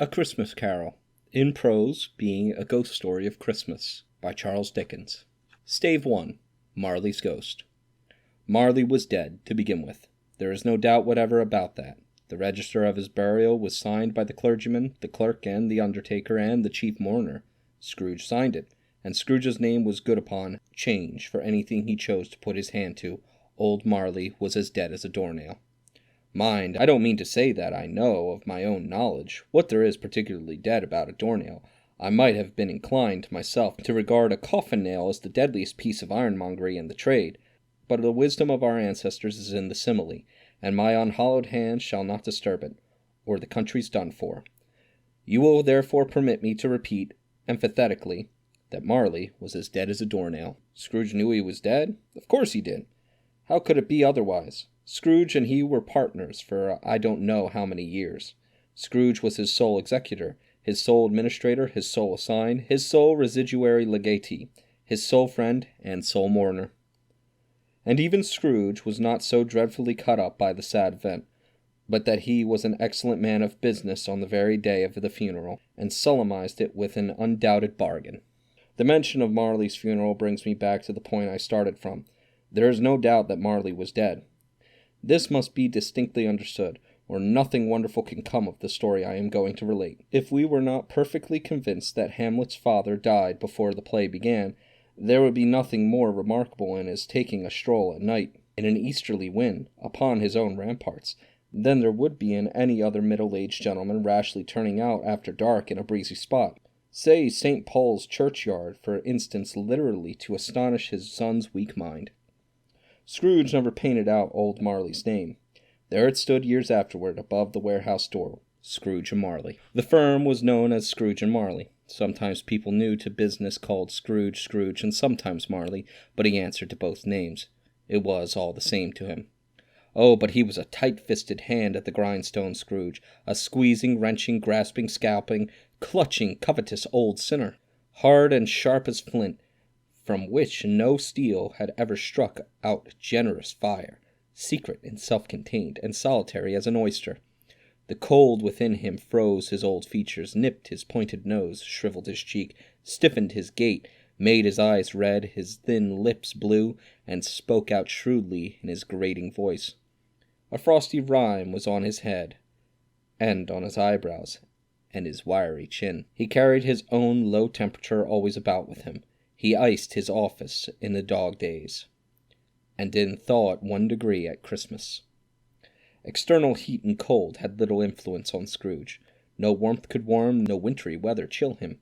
A Christmas Carol, in prose being a ghost story of Christmas, by Charles Dickens. Stave 1. Marley's Ghost. Marley was dead, to begin with. There is no doubt whatever about that. The register of his burial was signed by the clergyman, the clerk, and the undertaker, and the chief mourner. Scrooge signed it, and Scrooge's name was good upon change for anything he chose to put his hand to. Old Marley was as dead as a doornail. Mind, I don't mean to say that I know, of my own knowledge, what there is particularly dead about a doornail. I might have been inclined, myself, to regard a coffin-nail as the deadliest piece of ironmongery in the trade, but the wisdom of our ancestors is in the simile, and my unhallowed hand shall not disturb it, or the country's done for. You will therefore permit me to repeat, emphatically, that Marley was as dead as a doornail. Scrooge knew he was dead? Of course he did. How could it be otherwise? Scrooge and he were partners for I don't know how many years. Scrooge was his sole executor, his sole administrator, his sole assign, his sole residuary legatee, his sole friend, and sole mourner. And even Scrooge was not so dreadfully cut up by the sad event, but that he was an excellent man of business on the very day of the funeral, and solemnized it with an undoubted bargain. The mention of Marley's funeral brings me back to the point I started from. There is no doubt that Marley was dead. This must be distinctly understood, or nothing wonderful can come of the story I am going to relate. If we were not perfectly convinced that Hamlet's father died before the play began, there would be nothing more remarkable in his taking a stroll at night, in an easterly wind, upon his own ramparts, than there would be in any other middle-aged gentleman rashly turning out after dark in a breezy spot. Say St. Paul's churchyard, for instance, literally to astonish his son's weak mind. Scrooge never painted out old Marley's name. There it stood years afterward above the warehouse door, Scrooge and Marley. The firm was known as Scrooge and Marley. Sometimes people new to business called Scrooge, and sometimes Marley, but he answered to both names. It was all the same to him. Oh, but he was a tight-fisted hand at the grindstone, Scrooge, a squeezing, wrenching, grasping, scalping, clutching, covetous old sinner, hard and sharp as flint, from which no steel had ever struck out generous fire, secret and self-contained, and solitary as an oyster. The cold within him froze his old features, nipped his pointed nose, shriveled his cheek, stiffened his gait, made his eyes red, his thin lips blue, and spoke out shrewdly in his grating voice. A frosty rime was on his head, and on his eyebrows, and his wiry chin. He carried his own low temperature always about with him. He iced his office in the dog days, and didn't thaw it 1 degree at Christmas. External heat and cold had little influence on Scrooge. No warmth could warm, no wintry weather chill him.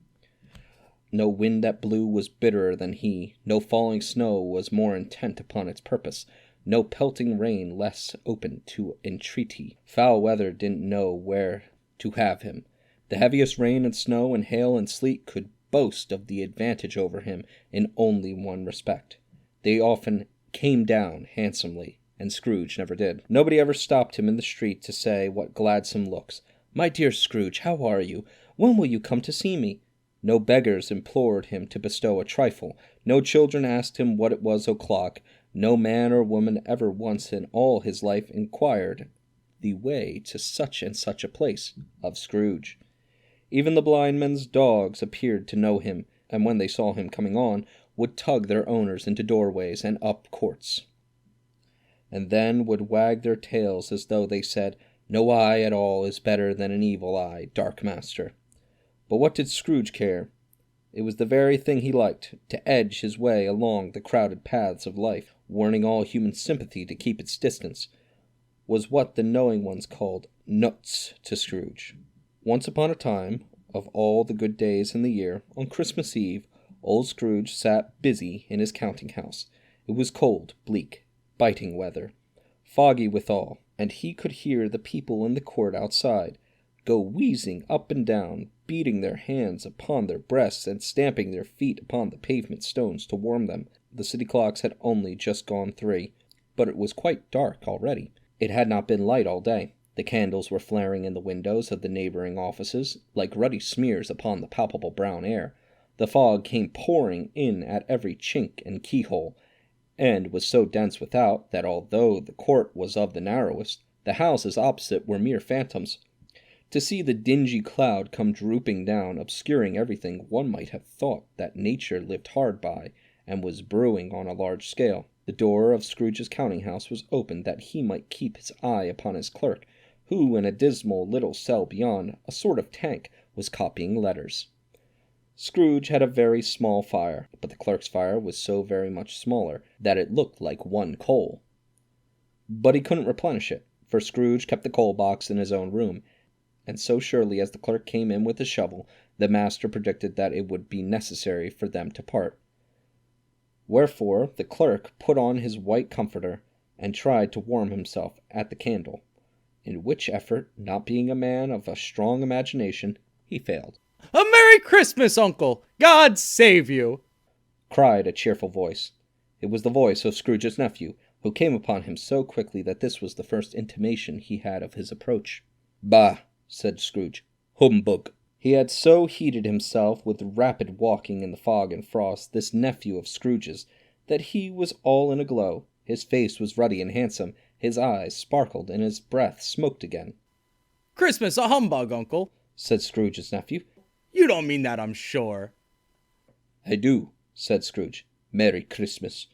No wind that blew was bitterer than he, no falling snow was more intent upon its purpose, no pelting rain less open to entreaty. Foul weather didn't know where to have him. The heaviest rain and snow and hail and sleet could boast of the advantage over him in only one respect. They often came down handsomely, and Scrooge never did. Nobody ever stopped him in the street to say what gladsome looks. "My dear Scrooge, how are you? When will you come to see me?" No beggars implored him to bestow a trifle. No children asked him what it was o'clock. No man or woman ever once in all his life inquired the way to such and such a place of Scrooge. Even the blind men's dogs appeared to know him, and when they saw him coming on, would tug their owners into doorways and up courts, and then would wag their tails as though they said, "No eye at all is better than an evil eye, dark master." But what did Scrooge care? It was the very thing he liked, to edge his way along the crowded paths of life, warning all human sympathy to keep its distance, was what the knowing ones called nuts to Scrooge. Once upon a time, of all the good days in the year, on Christmas Eve, old Scrooge sat busy in his counting-house. It was cold, bleak, biting weather, foggy withal, and he could hear the people in the court outside go wheezing up and down, beating their hands upon their breasts and stamping their feet upon the pavement stones to warm them. The city clocks had only just gone 3, but it was quite dark already. It had not been light all day. The candles were flaring in the windows of the neighboring offices, like ruddy smears upon the palpable brown air. The fog came pouring in at every chink and keyhole, and was so dense without that although the court was of the narrowest, the houses opposite were mere phantoms. To see the dingy cloud come drooping down, obscuring everything, one might have thought that nature lived hard by, and was brewing on a large scale. The door of Scrooge's counting-house was opened that he might keep his eye upon his clerk, who, in a dismal little cell beyond, a sort of tank, was copying letters. Scrooge had a very small fire, but the clerk's fire was so very much smaller that it looked like one coal. But he couldn't replenish it, for Scrooge kept the coal box in his own room, and so surely as the clerk came in with his shovel, the master predicted that it would be necessary for them to part. Wherefore the clerk put on his white comforter, and tried to warm himself at the candle, in which effort, not being a man of a strong imagination, he failed. "A Merry Christmas, Uncle! God save you!" cried a cheerful voice. It was the voice of Scrooge's nephew, who came upon him so quickly that this was the first intimation he had of his approach. "Bah!" said Scrooge. "Humbug!" He had so heated himself with rapid walking in the fog and frost, this nephew of Scrooge's, that he was all in a glow. His face was ruddy and handsome, his eyes sparkled, and his breath smoked again. "Christmas a humbug, Uncle," said Scrooge's nephew. "You don't mean that, I'm sure." "I do," said Scrooge. "Merry Christmas.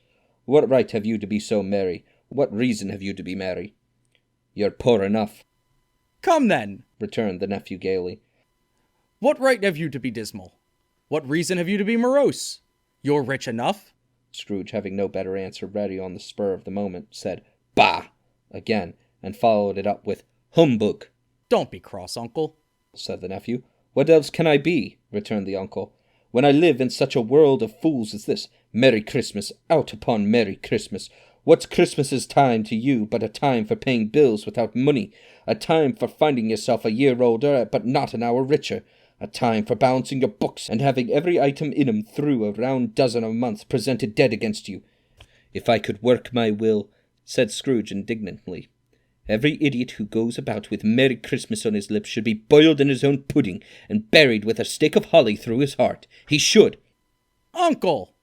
What right have you to be so merry? What reason have you to be merry? You're poor enough." "Come then," returned the nephew gaily. "What right have you to be dismal? What reason have you to be morose? You're rich enough." Scrooge, having no better answer ready on the spur of the moment, said, "Bah!" again, and followed it up with, "Humbug!" "Don't be cross, Uncle," said the nephew. "What else can I be?" returned the uncle, "when I live in such a world of fools as this? Merry Christmas, out upon Merry Christmas! What's Christmas's time to you but a time for paying bills without money, a time for finding yourself a year older but not an hour richer, a time for balancing your books and having every item in 'em through a round dozen a month presented dead against you?" "If I could work my will," said Scrooge indignantly, "every idiot who goes about with Merry Christmas on his lips should be boiled in his own pudding and buried with a stake of holly through his heart. He should." "Uncle!"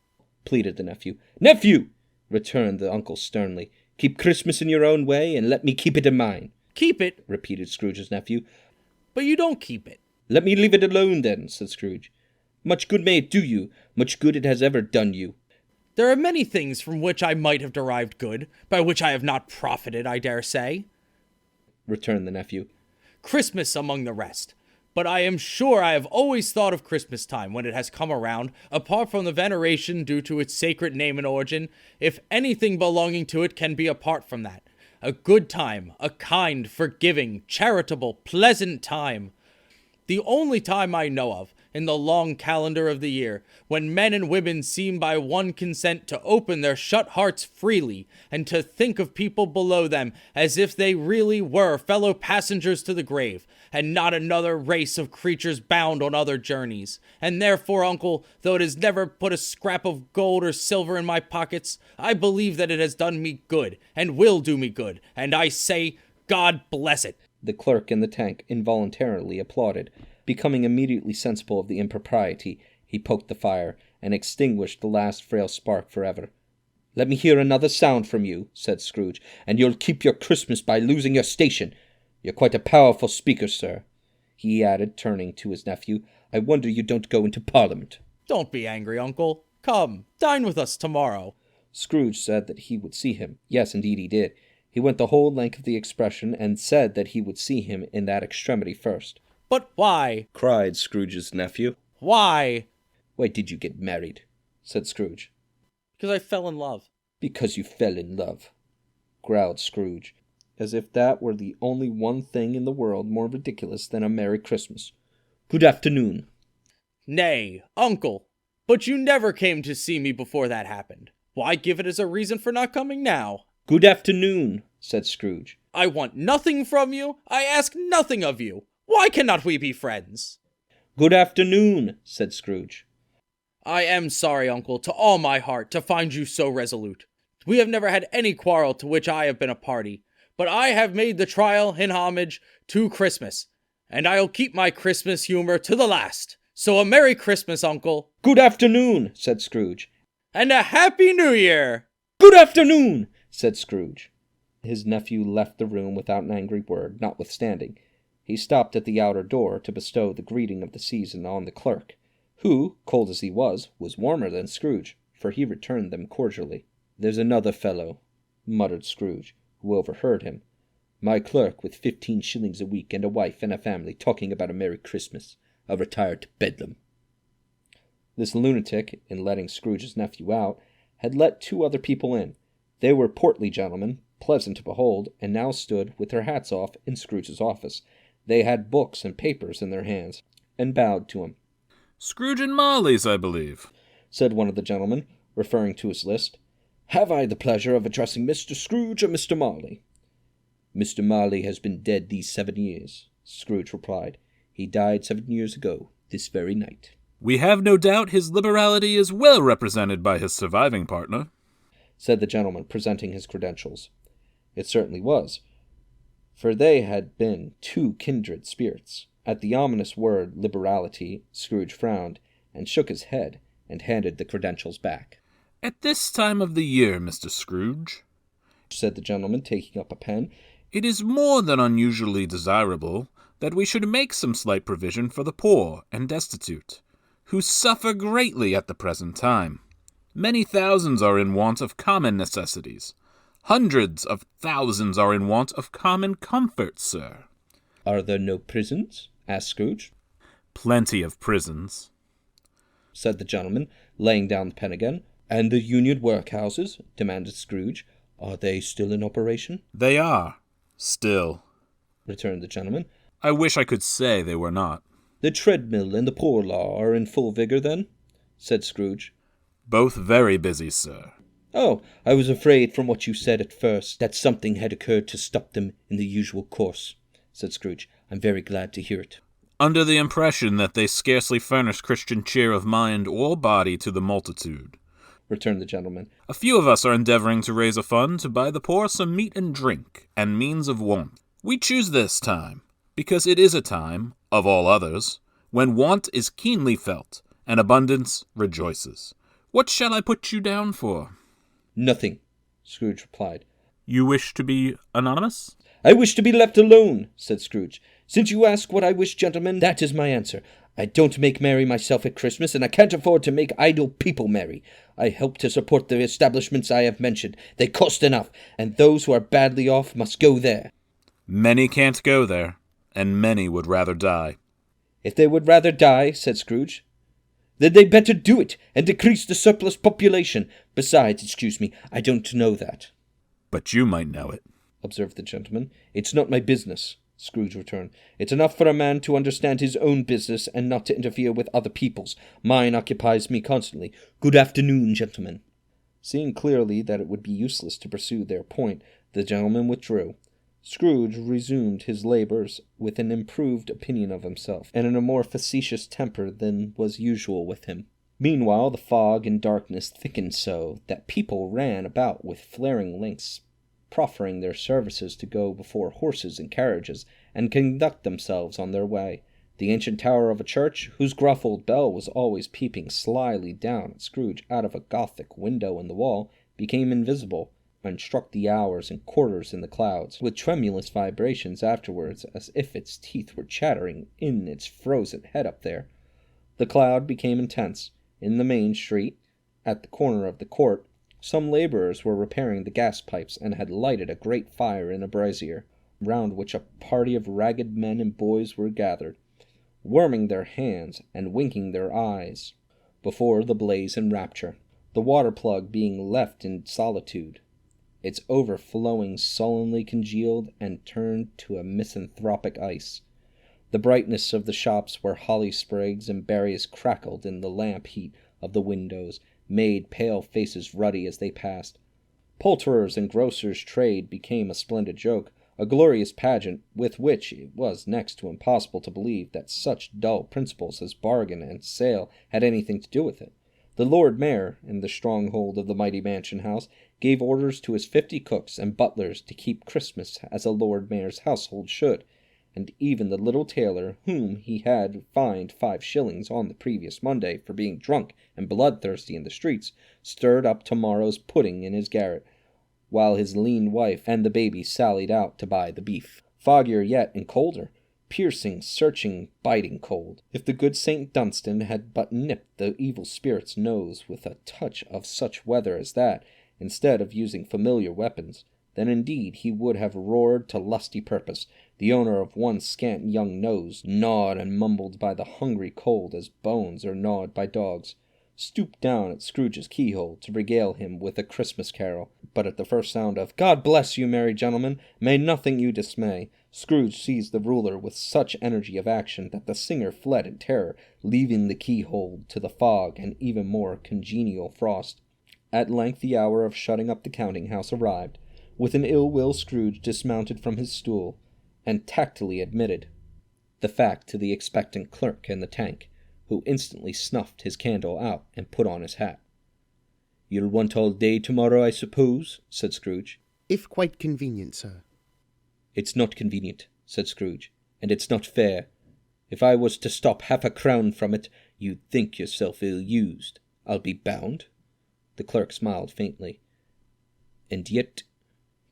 pleaded the nephew. "Nephew!" returned the uncle sternly. "Keep Christmas in your own way, and let me keep it in mine." "Keep it?" repeated Scrooge's nephew. "But you don't keep it." "Let me leave it alone, then," said Scrooge. "Much good may it do you, much good it has ever done you." "There are many things from which I might have derived good, by which I have not profited, I dare say," returned the nephew. "Christmas among the rest. But I am sure I have always thought of Christmas time, when it has come around, apart from the veneration due to its sacred name and origin, if anything belonging to it can be apart from that. A good time, a kind, forgiving, charitable, pleasant time. The only time I know of, in the long calendar of the year, when men and women seem by one consent to open their shut hearts freely, and to think of people below them as if they really were fellow passengers to the grave, and not another race of creatures bound on other journeys. And therefore, Uncle, though it has never put a scrap of gold or silver in my pockets, I believe that it has done me good, and will do me good, and I say, God bless it." The clerk in the tank involuntarily applauded. Becoming immediately sensible of the impropriety, he poked the fire, and extinguished the last frail spark forever. "Let me hear another sound from you," said Scrooge, "and you'll keep your Christmas by losing your station. You're quite a powerful speaker, sir," he added, turning to his nephew. "I wonder you don't go into Parliament." "Don't be angry, Uncle. Come, dine with us tomorrow." Scrooge said that he would see him. Yes, indeed he did. He went the whole length of the expression, and said that he would see him in that extremity first. "But why?" cried Scrooge's nephew. "Why?" "Why did you get married?" said Scrooge. "Because I fell in love." "Because you fell in love," growled Scrooge, as if that were the only one thing in the world more ridiculous than a Merry Christmas. "Good afternoon." "Nay, Uncle, but you never came to see me before that happened. Why give it as a reason for not coming now?" "Good afternoon," said Scrooge. "I want nothing from you. I ask nothing of you. Why cannot we be friends?" "Good afternoon," said Scrooge. "I am sorry, Uncle, to all my heart, to find you so resolute. We have never had any quarrel to which I have been a party, but I have made the trial in homage to Christmas, and I'll keep my Christmas humor to the last. So a Merry Christmas, Uncle." "Good afternoon," said Scrooge. "And a Happy New Year." "Good afternoon," said Scrooge. His nephew left the room without an angry word, notwithstanding. He stopped at the outer door to bestow the greeting of the season on the clerk, who, cold as he was warmer than Scrooge, for he returned them cordially. "There's another fellow," muttered Scrooge, who overheard him. "My clerk with 15 shillings a week and a wife and a family talking about a Merry Christmas. I'll retire to Bedlam." This lunatic, in letting Scrooge's nephew out, had let 2 other people in. They were portly gentlemen, pleasant to behold, and now stood with their hats off in Scrooge's office. They had books and papers in their hands, and bowed to him. "Scrooge and Marley's, I believe," said one of the gentlemen, referring to his list. "Have I the pleasure of addressing Mr. Scrooge or Mr. Marley?" "Mr. Marley has been dead these 7 years," Scrooge replied. "He died 7 years ago, this very night." "We have no doubt his liberality is well represented by his surviving partner," said the gentleman, presenting his credentials. It certainly was, for they had been 2 kindred spirits. At the ominous word liberality, Scrooge frowned, and shook his head, and handed the credentials back. "At this time of the year, Mr. Scrooge," said the gentleman, taking up a pen, "it is more than unusually desirable that we should make some slight provision for the poor and destitute, who suffer greatly at the present time. Many thousands are in want of common necessities. Hundreds of thousands are in want of common comforts, sir." "Are there no prisons?" asked Scrooge. "Plenty of prisons," said the gentleman, laying down the pen again. "And the union workhouses?" demanded Scrooge. "Are they still in operation?" "They are, still," returned the gentleman. "I wish I could say they were not." "The treadmill and the poor law are in full vigor, then?" said Scrooge. "Both very busy, sir." "Oh, I was afraid from what you said at first that something had occurred to stop them in the usual course," said Scrooge. "I'm very glad to hear it." "Under the impression that they scarcely furnish Christian cheer of mind or body to the multitude," returned the gentleman. "a few of us are endeavoring to raise a fund to buy the poor some meat and drink, and means of warmth. We choose this time, because it is a time, of all others, when want is keenly felt, and abundance rejoices. What shall I put you down for?" "Nothing," Scrooge replied. "You wish to be anonymous?" "I wish to be left alone," said Scrooge. "Since you ask what I wish, gentlemen, that is my answer. I don't make merry myself at Christmas, and I can't afford to make idle people merry. I help to support the establishments I have mentioned. They cost enough, and those who are badly off must go there." "Many can't go there, and many would rather die." "If they would rather die," said Scrooge, "then they'd better do it, and decrease the surplus population. Besides, excuse me, I don't know that." "But you might know it," observed the gentleman. "It's not my business," Scrooge returned. "It's enough for a man to understand his own business and not to interfere with other people's. Mine occupies me constantly. Good afternoon, gentlemen." Seeing clearly that it would be useless to pursue their point, the gentleman withdrew. Scrooge resumed his labours with an improved opinion of himself, and in a more facetious temper than was usual with him. Meanwhile the fog and darkness thickened so that people ran about with flaring lamps, proffering their services to go before horses and carriages, and conduct themselves on their way. The ancient tower of a church, whose gruff old bell was always peeping slyly down at Scrooge out of a Gothic window in the wall, became invisible, and struck the hours and quarters in the clouds, with tremulous vibrations afterwards, as if its teeth were chattering in its frozen head up there. The cloud became intense. In the main street, at the corner of the court, some labourers were repairing the gas pipes, and had lighted a great fire in a brazier, round which a party of ragged men and boys were gathered, warming their hands and winking their eyes before the blaze in rapture, the water-plug being left in solitude, its overflowing sullenly congealed and turned to a misanthropic ice. The brightness of the shops where holly sprigs and berries crackled in the lamp heat of the windows made pale faces ruddy as they passed. Poulterers' and grocers' trade became a splendid joke, a glorious pageant with which it was next to impossible to believe that such dull principles as bargain and sale had anything to do with it. The Lord Mayor, in the stronghold of the mighty mansion house, gave orders to his 50 cooks and butlers to keep Christmas as a Lord Mayor's household should, and even the little tailor, whom he had fined 5 shillings on the previous Monday for being drunk and bloodthirsty in the streets, stirred up tomorrow's pudding in his garret, while his lean wife and the baby sallied out to buy the beef. Foggier yet and colder, piercing, searching, biting cold. If the good St. Dunstan had but nipped the evil spirit's nose with a touch of such weather as that, instead of using familiar weapons, then indeed he would have roared to lusty purpose, the owner of one scant young nose, gnawed and mumbled by the hungry cold as bones are gnawed by dogs, stooped down at Scrooge's keyhole to regale him with a Christmas carol. But at the first sound of "God bless you, merry gentlemen, may nothing you dismay," Scrooge seized the ruler with such energy of action that the singer fled in terror, leaving the keyhole to the fog and even more congenial frost. At length the hour of shutting up the counting-house arrived. With an ill-will Scrooge dismounted from his stool, and tactily admitted the fact to the expectant clerk in the tank, who instantly snuffed his candle out and put on his hat. "You'll want all day tomorrow, I suppose?" said Scrooge. "If quite convenient, sir." "It's not convenient," said Scrooge, "and it's not fair. If I was to stop half a crown from it, you'd think yourself ill-used, I'll be bound." The clerk smiled faintly. "And yet,"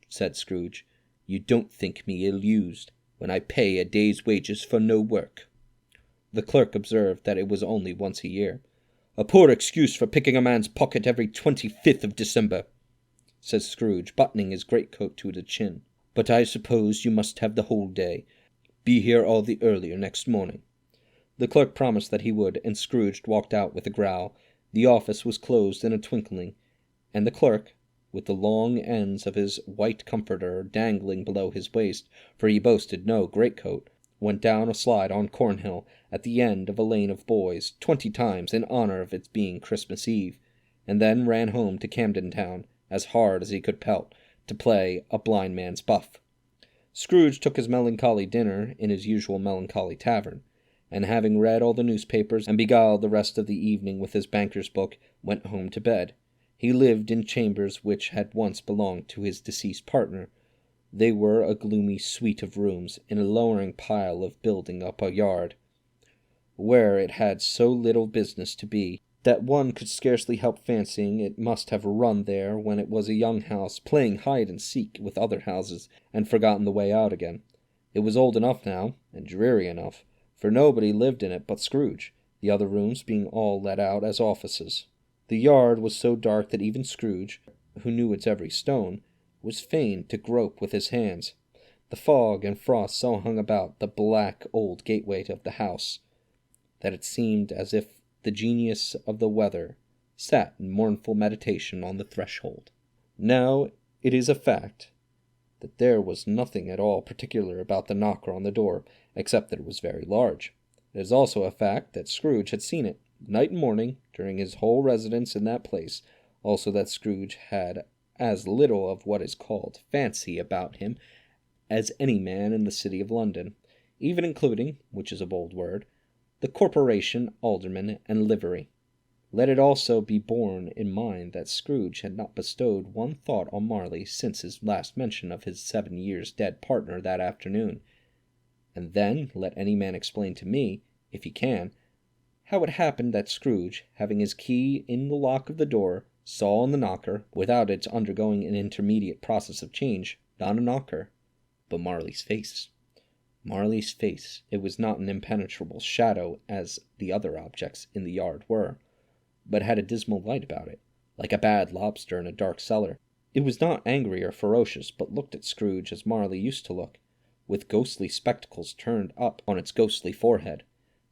said Scrooge, "you don't think me ill-used, when I pay a day's wages for no work." The clerk observed that it was only once a year. "A poor excuse for picking a man's pocket every 25th of December," said Scrooge, buttoning his greatcoat to the chin. "But I suppose you must have the whole day. Be here all the earlier next morning." The clerk promised that he would, and Scrooge walked out with a growl. The office was closed in a twinkling, and the clerk, with the long ends of his white comforter dangling below his waist, for he boasted no greatcoat, went down a slide on Cornhill at the end of a lane of boys 20 times in honor of its being Christmas Eve, and then ran home to Camden Town as hard as he could pelt, to play a blind man's buff. Scrooge took his melancholy dinner in his usual melancholy tavern, and having read all the newspapers and beguiled the rest of the evening with his banker's book, went home to bed. He lived in chambers which had once belonged to his deceased partner. They were a gloomy suite of rooms in a lowering pile of building up a yard, where it had so little business to be, that one could scarcely help fancying it must have run there when it was a young house, playing hide-and-seek with other houses, and forgotten the way out again. It was old enough now, and dreary enough, for nobody lived in it but Scrooge, the other rooms being all let out as offices. The yard was so dark that even Scrooge, who knew its every stone, was fain to grope with his hands. The fog and frost so hung about the black old gateway of the house, that it seemed as if the genius of the weather sat in mournful meditation on the threshold. Now it is a fact that there was nothing at all particular about the knocker on the door, except that it was very large. It is also a fact that Scrooge had seen it, night and morning, during his whole residence in that place, also that Scrooge had as little of what is called fancy about him as any man in the city of London, even including, which is a bold word, the corporation, alderman, and livery. Let it also be borne in mind that Scrooge had not bestowed one thought on Marley since his last mention of his 7 years dead partner that afternoon. And then let any man explain to me, if he can, how it happened that Scrooge, having his key in the lock of the door, saw on the knocker, without its undergoing an intermediate process of change, not a knocker, but Marley's face. Marley's face. It was not an impenetrable shadow as the other objects in the yard were, but had a dismal light about it, like a bad lobster in a dark cellar. It was not angry or ferocious, but looked at Scrooge as Marley used to look, with ghostly spectacles turned up on its ghostly forehead.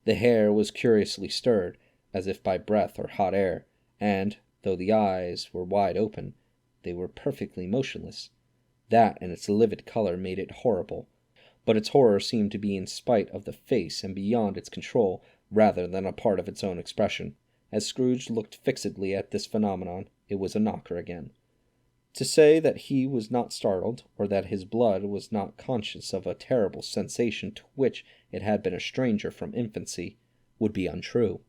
The hair was curiously stirred, as if by breath or hot air, and, though the eyes were wide open, they were perfectly motionless. That and its livid color made it horrible, but its horror seemed to be in spite of the face and beyond its control, rather than a part of its own expression. As Scrooge looked fixedly at this phenomenon, it was a knocker again. To say that he was not startled, or that his blood was not conscious of a terrible sensation to which it had been a stranger from infancy, would be untrue.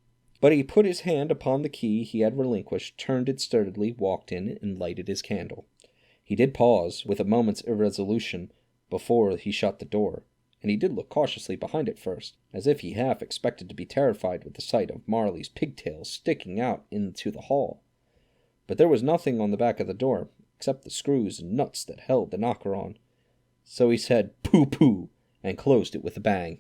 But he put his hand upon the key he had relinquished, turned it sturdily, walked in, and lighted his candle. He did pause, with a moment's irresolution, before he shut the door, and he did look cautiously behind it first, as if he half expected to be terrified with the sight of Marley's pigtails sticking out into the hall. But there was nothing on the back of the door, except the screws and nuts that held the knocker on. So he said, "Pooh, pooh," and closed it with a bang.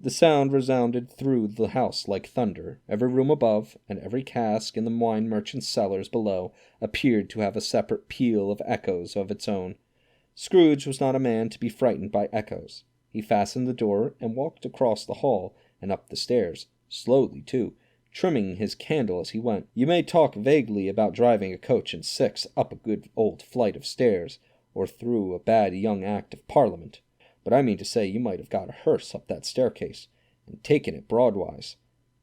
The sound resounded through the house like thunder. Every room above, and every cask in the wine merchant's cellars below, appeared to have a separate peal of echoes of its own. Scrooge was not a man to be frightened by echoes. He fastened the door and walked across the hall and up the stairs, slowly too, trimming his candle as he went. You may talk vaguely about driving a coach and six up a good old flight of stairs, or through a bad young Act of Parliament, but I mean to say you might have got a hearse up that staircase, and taken it broadwise,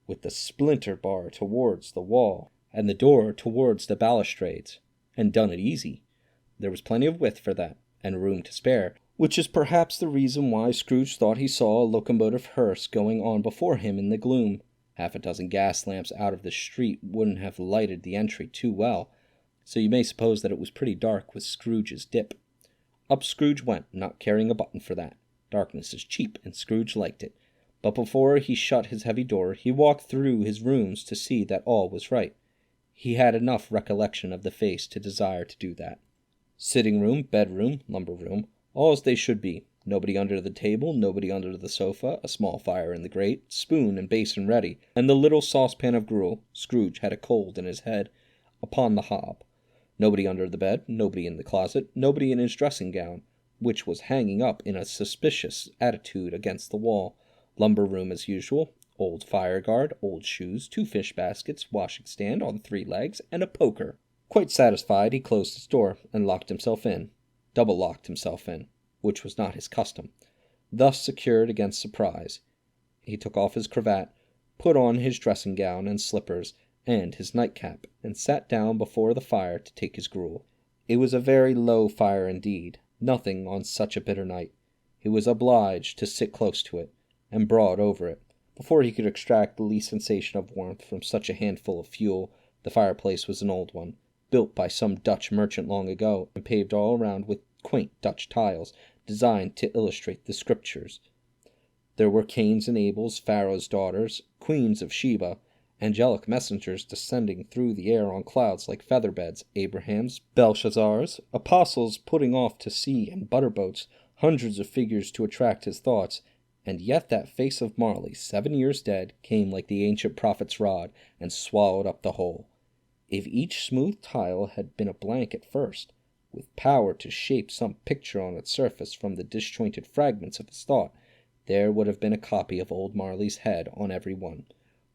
with the splinter bar towards the wall, and the door towards the balustrades, and done it easy. There was plenty of width for that, and room to spare, which is perhaps the reason why Scrooge thought he saw a locomotive hearse going on before him in the gloom. Half a dozen gas lamps out of the street wouldn't have lighted the entry too well, so you may suppose that it was pretty dark with Scrooge's dip. Up Scrooge went, not caring a button for that. Darkness is cheap, and Scrooge liked it. But before he shut his heavy door, he walked through his rooms to see that all was right. He had enough recollection of the face to desire to do that. Sitting room, bedroom, lumber room, all as they should be. Nobody under the table, nobody under the sofa, a small fire in the grate, spoon and basin ready, and the little saucepan of gruel, Scrooge had a cold in his head, upon the hob. Nobody under the bed, nobody in the closet, nobody in his dressing gown, which was hanging up in a suspicious attitude against the wall. Lumber room as usual, old fire guard, old shoes, 2 fish baskets, washing stand on 3 legs, and a poker. Quite satisfied, he closed his door, and locked himself in. Double-locked himself in, which was not his custom. Thus secured against surprise, he took off his cravat, put on his dressing gown and slippers, and his nightcap, and sat down before the fire to take his gruel. It was a very low fire indeed, nothing on such a bitter night. He was obliged to sit close to it, and broad over it. Before he could extract the least sensation of warmth from such a handful of fuel, the fireplace was an old one, built by some Dutch merchant long ago, and paved all around with quaint Dutch tiles, designed to illustrate the Scriptures. There were Cains and Abels, Pharaoh's daughters, queens of Sheba, angelic messengers descending through the air on clouds like feather-beds, Abrahams, Belshazzars, apostles putting off to sea in butter-boats, hundreds of figures to attract his thoughts, and yet that face of Marley, 7 years dead, came like the ancient prophet's rod, and swallowed up the whole. If each smooth tile had been a blank at first, with power to shape some picture on its surface from the disjointed fragments of his thought, there would have been a copy of old Marley's head on every one.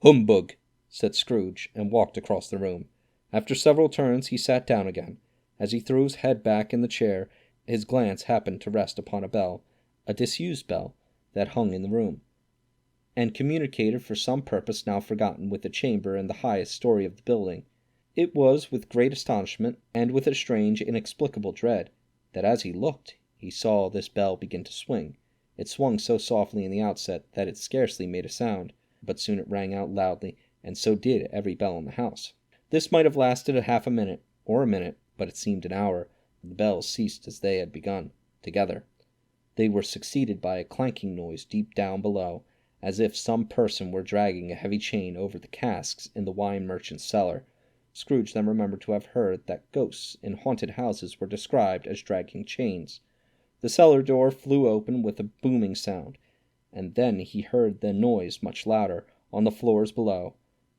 "Humbug!" said Scrooge, and walked across the room. After several turns he sat down again. As he threw his head back in the chair, his glance happened to rest upon a bell, a disused bell, that hung in the room, and communicated for some purpose now forgotten with the chamber in the highest story of the building. It was with great astonishment, and with a strange, inexplicable dread, that as he looked, he saw this bell begin to swing. It swung so softly in the outset that it scarcely made a sound, but soon it rang out loudly, and so did every bell in the house. This might have lasted half a minute, or a minute, but it seemed an hour. The bells ceased as they had begun, together. They were succeeded by a clanking noise deep down below, as if some person were dragging a heavy chain over the casks in the wine merchant's cellar. Scrooge then remembered to have heard that ghosts in haunted houses were described as dragging chains. The cellar door flew open with a booming sound, and then he heard the noise much louder, on the floors below,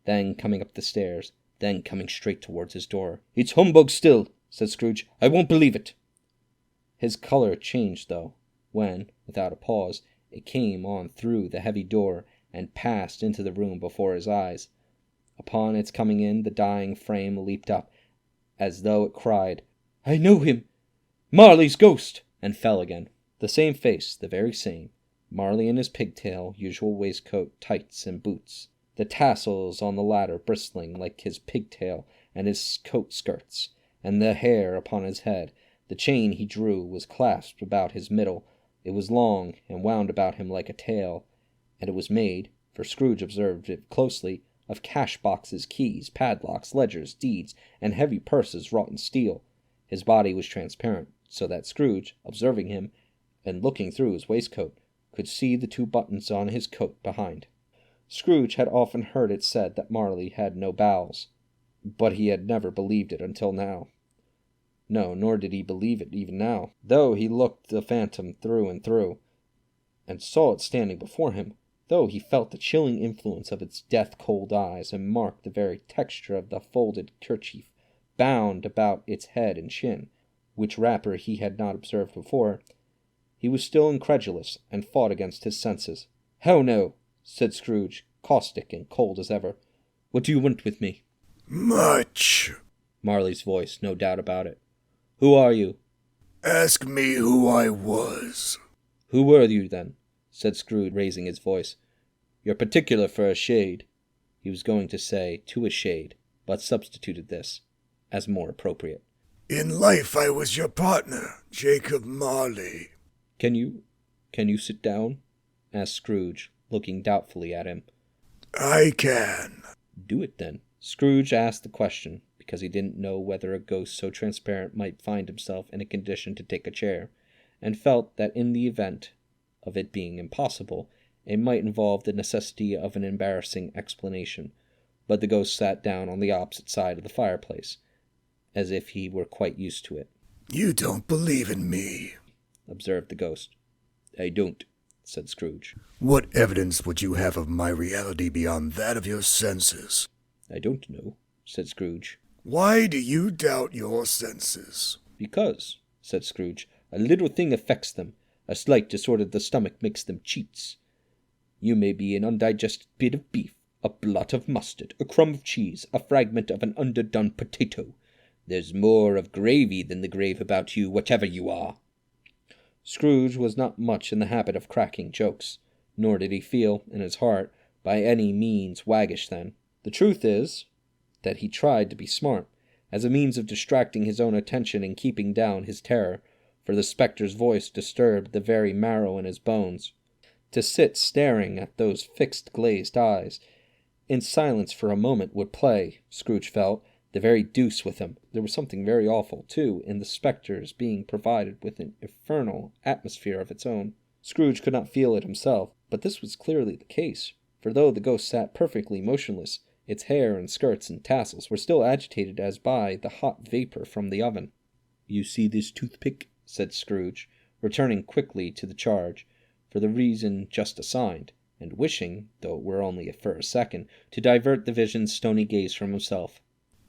then coming up the stairs, then coming straight towards his door. "It's humbug still," said Scrooge. "I won't believe it." His colour changed, though, when, without a pause, it came on through the heavy door, and passed into the room before his eyes. Upon its coming in, the dying frame leaped up, as though it cried, "I know him! Marley's ghost!" and fell again. The same face, the very same. Marley in his pigtail, usual waistcoat, tights, and boots, the tassels on the latter bristling like his pigtail and his coat skirts, and the hair upon his head. The chain he drew was clasped about his middle. It was long, and wound about him like a tail, and it was made, for Scrooge observed it closely, of cash-boxes, keys, padlocks, ledgers, deeds, and heavy purses wrought in steel. His body was transparent, so that Scrooge, observing him, and looking through his waistcoat, could see the 2 buttons on his coat behind. Scrooge had often heard it said that Marley had no bowels, but he had never believed it until now. No, nor did he believe it even now, though he looked the phantom through and through, and saw it standing before him. though he felt the chilling influence of its death-cold eyes and marked the very texture of the folded kerchief bound about its head and chin, which wrapper he had not observed before. He was still incredulous, and fought against his senses. "How no," said Scrooge, caustic and cold as ever. "What do you want with me?" "Much." Marley's voice, no doubt about it. "Who are you?" "Ask me who I was." "Who were you, then?" said Scrooge, raising his voice. "You're particular for a shade." He was going to say, to a shade, but substituted this, as more appropriate. "In life I was your partner, Jacob Marley." Can you sit down?" asked Scrooge, looking doubtfully at him. "I can." "Do it, then." Scrooge asked the question because he didn't know whether a ghost so transparent might find himself in a condition to take a chair, and felt that in the event of it being impossible, it might involve the necessity of an embarrassing explanation. But the ghost sat down on the opposite side of the fireplace, as if he were quite used to it. "You don't believe in me," observed the ghost. "I don't," said Scrooge. "What evidence would you have of my reality beyond that of your senses?" "I don't know," said Scrooge. "Why do you doubt your senses?" "Because," said Scrooge, "a little thing affects them. A slight disorder of the stomach makes them cheats. You may be an undigested bit of beef, a blot of mustard, a crumb of cheese, a fragment of an underdone potato. There's more of gravy than the grave about you, whatever you are." Scrooge was not much in the habit of cracking jokes, nor did he feel, in his heart, by any means waggish then. The truth is that he tried to be smart, as a means of distracting his own attention and keeping down his terror, for the spectre's voice disturbed the very marrow in his bones. To sit staring at those fixed glazed eyes in silence for a moment would play, Scrooge felt, the very deuce with him. There was something very awful, too, in the spectre's being provided with an infernal atmosphere of its own. Scrooge could not feel it himself, but this was clearly the case, for though the ghost sat perfectly motionless, its hair and skirts and tassels were still agitated as by the hot vapor from the oven. "You see this toothpick?" said Scrooge, returning quickly to the charge, for the reason just assigned, and wishing, though it were only for a second, to divert the vision's stony gaze from himself.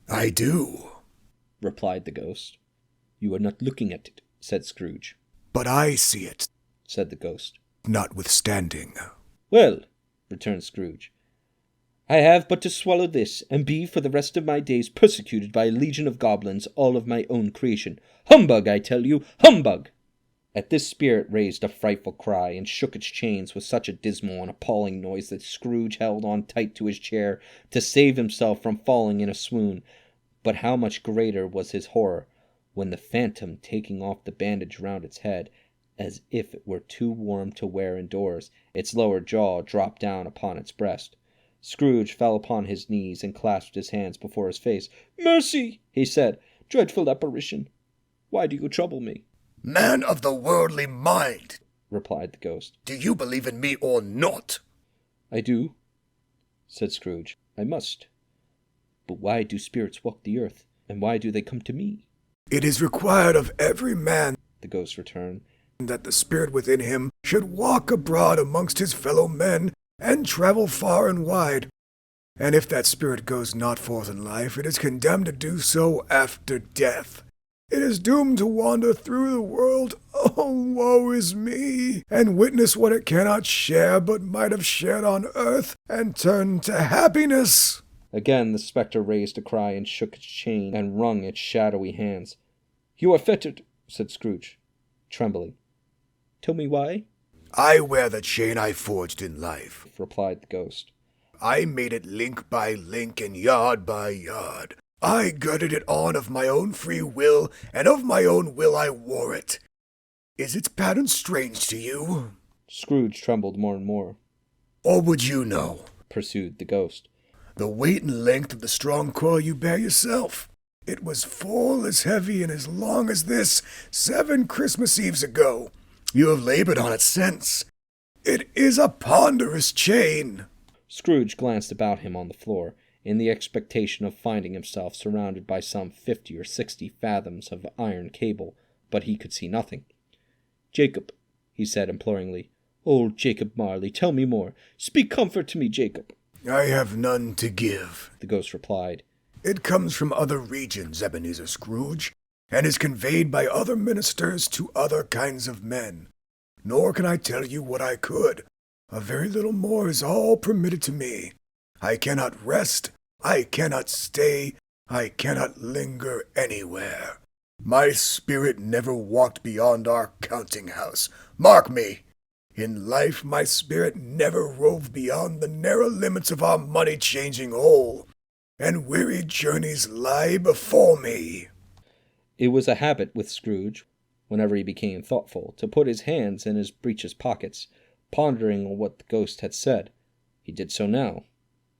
"I do," replied the ghost. "You are not looking at it," said Scrooge. "But I see it, said the ghost. notwithstanding." "Well," returned Scrooge, "I have but to swallow this, and be for the rest of my days persecuted by a legion of goblins, all of my own creation. Humbug, I tell you, humbug!" At this spirit raised a frightful cry, and shook its chains with such a dismal and appalling noise that Scrooge held on tight to his chair to save himself from falling in a swoon. But how much greater was his horror, when the phantom, taking off the bandage round its head, as if it were too warm to wear indoors, its lower jaw dropped down upon its breast. Scrooge fell upon his knees and clasped his hands before his face. "Mercy!" he said. "Dreadful apparition! Why do you trouble me?" "Man of the worldly mind," replied the ghost. "do you believe in me or not?" "I do," said Scrooge. "I must. But why do spirits walk the earth, and why do they come to me?" "It is required of every man," the ghost returned, "that the spirit within him should walk abroad amongst his fellow men, and travel far and wide. And if that spirit goes not forth in life, it is condemned to do so after death. It is doomed to wander through the world, oh, woe is me, and witness what it cannot share, but might have shared on earth, and turn to happiness." Again the spectre raised a cry and shook its chain and wrung its shadowy hands. "You are fettered," said Scrooge, trembling. "Tell me why?" "I wear the chain I forged in life," replied the ghost. "I made it link by link and yard by yard. I girded it on of my own free will, and of my own will I wore it. Is its pattern strange to you?" Scrooge trembled more and more. "Or would you know?" pursued the ghost. "The weight and length of the strong coil you bear yourself. It was full as heavy and as long as this 7 Christmas Eves ago. You have labored on it since. It is a ponderous chain." Scrooge glanced about him on the floor, in the expectation of finding himself surrounded by some 50 or 60 fathoms of iron cable, but he could see nothing. "Jacob," he said imploringly, Old Jacob Marley, tell me more. Speak comfort to me, Jacob. I have none to give, The ghost replied. It comes from other regions, Ebenezer Scrooge, and is conveyed by other ministers to other kinds of men. Nor can I tell you what I could. A very little more is all permitted to me. I cannot rest, I cannot stay, I cannot linger anywhere. My spirit never walked beyond our counting house. Mark me! In life, my spirit never roved beyond the narrow limits of our money-changing hole, and weary journeys lie before me. It was a habit with Scrooge, whenever he became thoughtful, to put his hands in his breeches pockets, pondering on what the ghost had said. He did so now,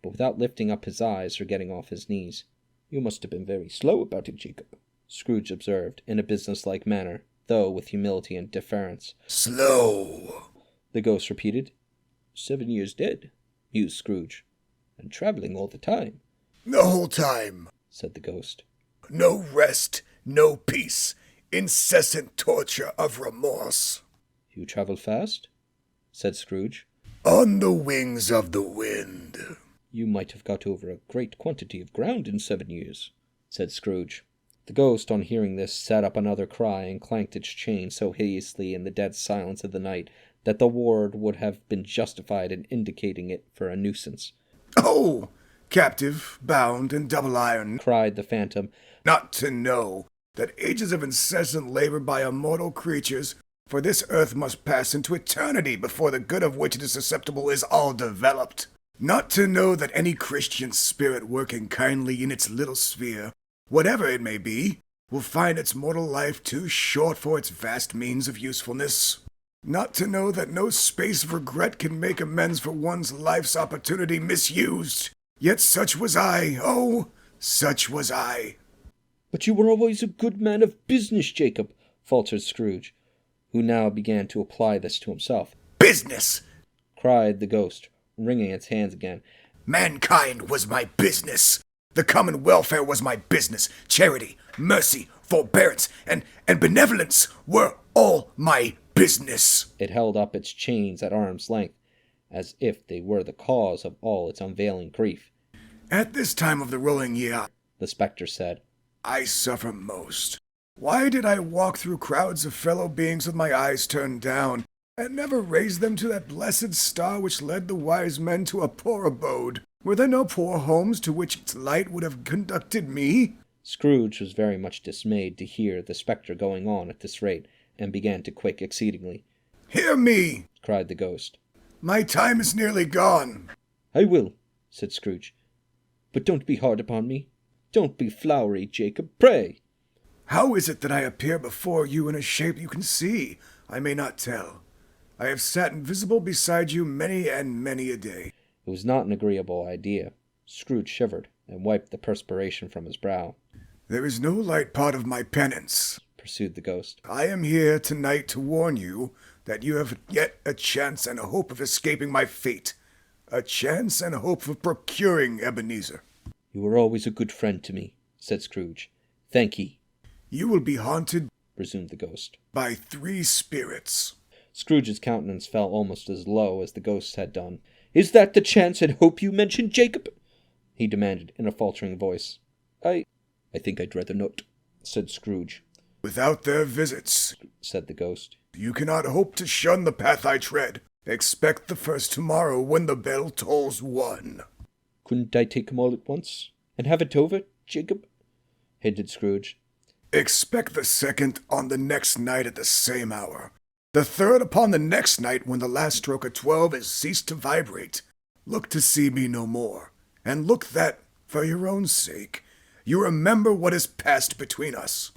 but without lifting up his eyes or getting off his knees. You must have been very slow about it, Jacob, Scrooge observed, in a businesslike manner, though with humility and deference. Slow, the ghost repeated. 7 years dead, mused Scrooge, and travelling all the time. The whole time, said the ghost. No rest, no peace, incessant torture of remorse. You travel fast? Said Scrooge. On the wings of the wind. You might have got over a great quantity of ground in 7 years, said Scrooge. The ghost, on hearing this, set up another cry and clanked its chain so hideously in the dead silence of the night that the ward would have been justified in indicating it for a nuisance. Oh, captive, bound, and double iron, cried the phantom, not to know that ages of incessant labor by immortal creatures, for this earth must pass into eternity before the good of which it is susceptible is all developed. Not to know that any Christian spirit working kindly in its little sphere, whatever it may be, will find its mortal life too short for its vast means of usefulness. Not to know that no space of regret can make amends for one's life's opportunity misused. Yet such was I, oh, such was I. But you were always a good man of business, Jacob, faltered Scrooge, who now began to apply this to himself. Business! Cried the ghost, wringing its hands again. Mankind was my business. The common welfare was my business. Charity, mercy, forbearance, and benevolence were all my business. It held up its chains at arm's length, as if they were the cause of all its unveiling grief. At this time of the rolling year, the spectre said, I suffer most. Why did I walk through crowds of fellow beings with my eyes turned down, and never raise them to that blessed star which led the wise men to a poor abode? Were there no poor homes to which its light would have conducted me? Scrooge was very much dismayed to hear the spectre going on at this rate, and began to quake exceedingly. Hear me! Cried the ghost. My time is nearly gone. I will, said Scrooge. But don't be hard upon me. Don't be flowery, Jacob, pray. How is it that I appear before you in a shape you can see? I may not tell. I have sat invisible beside you many and many a day. It was not an agreeable idea. Scrooge shivered and wiped the perspiration from his brow. There is no light part of my penance, pursued the ghost. I am here tonight to warn you that you have yet a chance and a hope of escaping my fate. A chance and a hope of procuring Ebenezer. You were always a good friend to me, said Scrooge. Thank ye. You will be haunted, resumed the ghost, by 3 spirits. Scrooge's countenance fell almost as low as the ghost's had done. Is that the chance and hope you mentioned, Jacob? He demanded in a faltering voice. I think I'd rather not, said Scrooge. Without their visits, said the ghost, you cannot hope to shun the path I tread. Expect the first tomorrow when the bell tolls 1. Couldn't I take 'em all at once, and have it over, Jacob? Hinted Scrooge. Expect the second on the next night at the same hour. The third upon the next night when the last stroke of 12 has ceased to vibrate. Look to see me no more, and look that, for your own sake, you remember what has passed between us.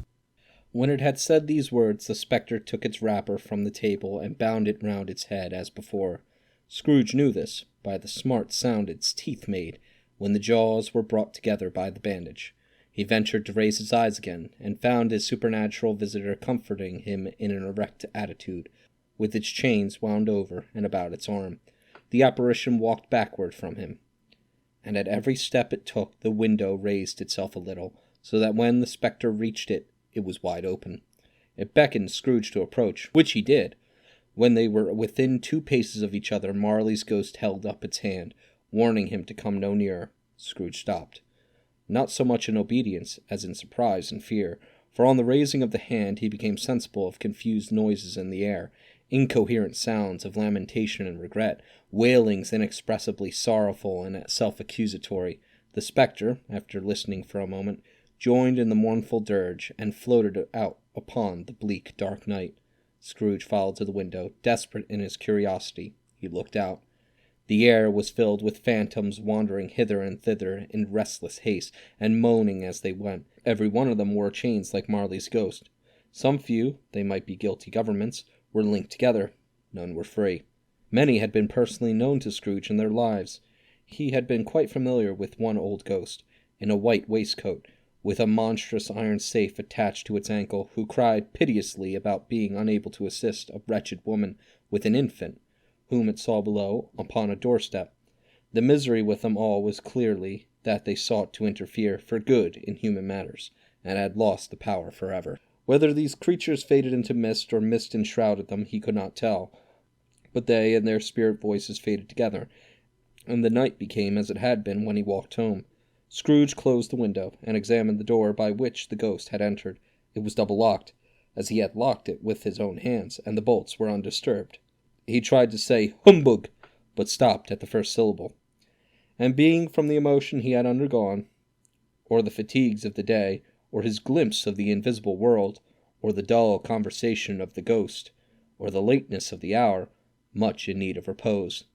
When it had said these words, the spectre took its wrapper from the table and bound it round its head as before. Scrooge knew this by the smart sound its teeth made when the jaws were brought together by the bandage. He ventured to raise his eyes again, and found his supernatural visitor comforting him in an erect attitude, with its chains wound over and about its arm. The apparition walked backward from him, and at every step it took the window raised itself a little, so that when the spectre reached it, it was wide open. It beckoned Scrooge to approach, which he did, When they were within 2 paces of each other, Marley's ghost held up its hand, warning him to come no nearer. Scrooge stopped. Not so much in obedience as in surprise and fear, for on the raising of the hand he became sensible of confused noises in the air, incoherent sounds of lamentation and regret, wailings inexpressibly sorrowful and self-accusatory. The spectre, after listening for a moment, joined in the mournful dirge, and floated out upon the bleak, dark night. Scrooge followed to the window, desperate in his curiosity. He looked out. The air was filled with phantoms wandering hither and thither in restless haste, and moaning as they went. Every one of them wore chains like Marley's ghost. Some few, they might be guilty governments, were linked together. None were free. Many had been personally known to Scrooge in their lives. He had been quite familiar with one old ghost, in a white waistcoat, with a monstrous iron safe attached to its ankle, who cried piteously about being unable to assist a wretched woman with an infant, whom it saw below upon a doorstep. The misery with them all was clearly that they sought to interfere for good in human matters, and had lost the power forever. Whether these creatures faded into mist, or mist enshrouded them, he could not tell, but they and their spirit voices faded together, and the night became as it had been when he walked home. Scrooge closed the window, and examined the door by which the ghost had entered. It was double-locked, as he had locked it with his own hands, and the bolts were undisturbed. He tried to say "humbug," but stopped at the first syllable. And being from the emotion he had undergone, or the fatigues of the day, or his glimpse of the invisible world, or the dull conversation of the ghost, or the lateness of the hour, much in need of repose,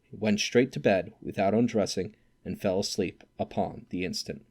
he went straight to bed without undressing, and fell asleep upon the instant.